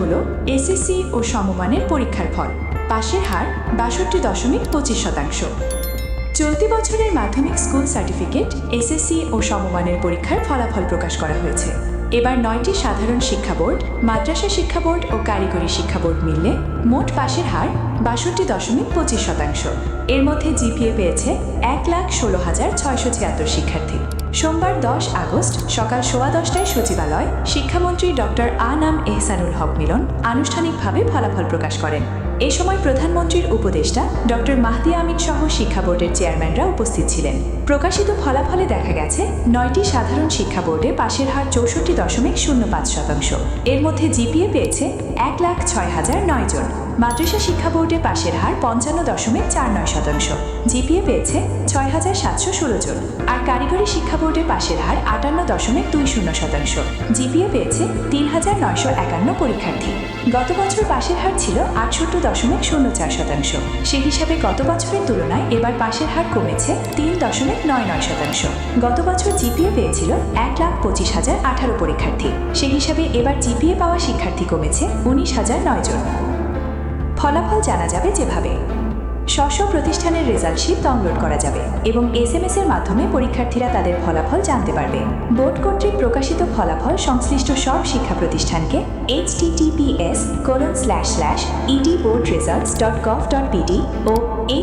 হল এসএসসি ও সমমানের পরীক্ষার ফল। পাশের হার ৬২.২৫%। চলতি বছরের মাধ্যমিক স্কুল সার্টিফিকেট, এসএসসি ও সমমানের পরীক্ষার ফলাফল প্রকাশ করা হয়েছে। এবার ৯টি সাধারণ শিক্ষা বোর্ড, মাদ্রাসা শিক্ষা বোর্ড ও কারিগরি শিক্ষা বোর্ড মিললে মোট পাশের হার ৬২.২৫%। এর মধ্যে জিপিএ পেয়েছে ১,১৬,৬৭৬ শিক্ষার্থী। সোমবার ১০ আগস্ট সকাল 10:15টায় সচিবালয় শিক্ষামন্ত্রী ডক্টর আনাম এহসানুল হক মিলন আনুষ্ঠানিকভাবে ফলাফল প্রকাশ করেন। এ সময় প্রধানমন্ত্রীর উপদেষ্টা ডক্টর মাহদি আমিন সহ শিক্ষা বোর্ডের চেয়ারম্যানরা উপস্থিত ছিলেন। প্রকাশিত ফলাফলে দেখা গেছে ৯টি সাধারণ শিক্ষা বোর্ডে পাশের হার ৬৪.০৫%। এর মধ্যে জিপিএ পেয়েছে ১,০৬,০০৯ জন। মাদ্রাসা শিক্ষা বোর্ডে পাশের হার ৫৫.৪৯%। জিপিএ পেয়েছে ৬,৭১৬ জন। আর কারিগরি শিক্ষা বোর্ডে পাশের হার ৫৮.২০%। জিপিএ পেয়েছে ৩,৯৫১ পরীক্ষার্থী। গত বছর পাশের হার ছিল ৬৮.০৪%। সে হিসাবে গত বছরের তুলনায় এবার পাশের হার কমেছে ৩.৯৯%। গত বছর জিপিএ পেয়েছিল ১,২৫,০১৮ পরীক্ষার্থী। সে হিসাবে এবার জিপিএ পাওয়া শিক্ষার্থী কমেছে ১৯,০০৯ জন। ফলাফল জানা যাবে যেভাবে: স্ব প্রতিষ্ঠানের রেজাল্ট শিট ডাউনলোড করা যাবে এবং SMS এর মাধ্যমে পরীক্ষার্থীরা তাদের ফলাফল জানতে পারবে। বোর্ড কর্তৃক প্রকাশিত ফলাফল সংশ্লিষ্ট সব শিক্ষা প্রতিষ্ঠানকে https://edboardresults.gov.pd ও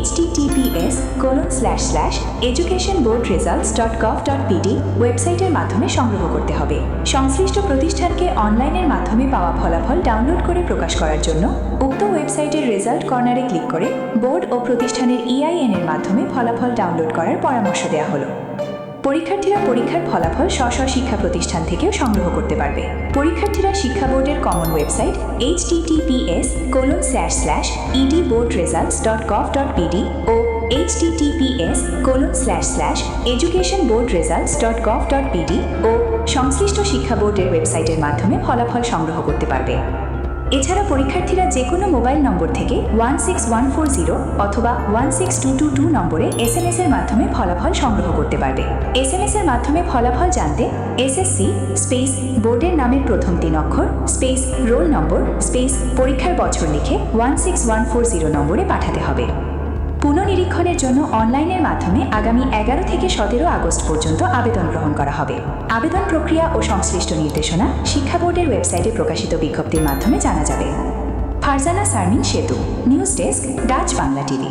https://educationboardresults.gov.pd ওয়েবসাইটের মাধ্যমে সংগ্রহ করতে হবে। সংশ্লিষ্ট প্রতিষ্ঠানকে অনলাইনের মাধ্যমে পাওয়া ফলাফল ডাউনলোড করে প্রকাশ করার জন্য উক্ত ওয়েবসাইটের রেজাল্ট কর্নারে ক্লিক করে বোর্ড ও প্রতিষ্ঠানের EIN এর মাধ্যমে ফলাফল ডাউনলোড করার পরামর্শ দেওয়া হলো। পরীক্ষার্থীরা পরীক্ষার ফলাফল স্ব শিক্ষা প্রতিষ্ঠান থেকেও সংগ্রহ করতে পারবে। পরীক্ষার্থীরা শিক্ষা বোর্ডের কমন ওয়েবসাইট https://edboardresults.gov.pd ও https://educationboardresults.gov.pd ও সংশ্লিষ্ট শিক্ষা বোর্ডের ওয়েবসাইটের মাধ্যমে ফলাফল সংগ্রহ করতে পারবে। এছাড়া পরীক্ষার্থীরা যে কোনো মোবাইল নম্বর থেকে 16140 অথবা 16222 নম্বরে SMS এর মাধ্যমে ফলাফল সংগ্রহ করতে পারবে। SMS এর মাধ্যমে ফলাফল জানতে SSC স্পেস বোর্ডের নামের প্রথম ৩ অক্ষর স্পেস রোল নম্বর স্পেস পরীক্ষার বছর লিখে 16140 নম্বরে পাঠাতে হবে। পুনঃনিরীক্ষণের জন্য অনলাইনের মাধ্যমে আগামী ১১ থেকে ১৭ আগস্ট পর্যন্ত আবেদন গ্রহণ করা হবে। আবেদন প্রক্রিয়া ও সংশ্লিষ্ট নির্দেশনা শিক্ষা বোর্ডের ওয়েবসাইটে প্রকাশিত বিজ্ঞপ্তির মাধ্যমে জানা যাবে। ফারজানা সারমিন সেতু, news desk, Dutch Bangla TV.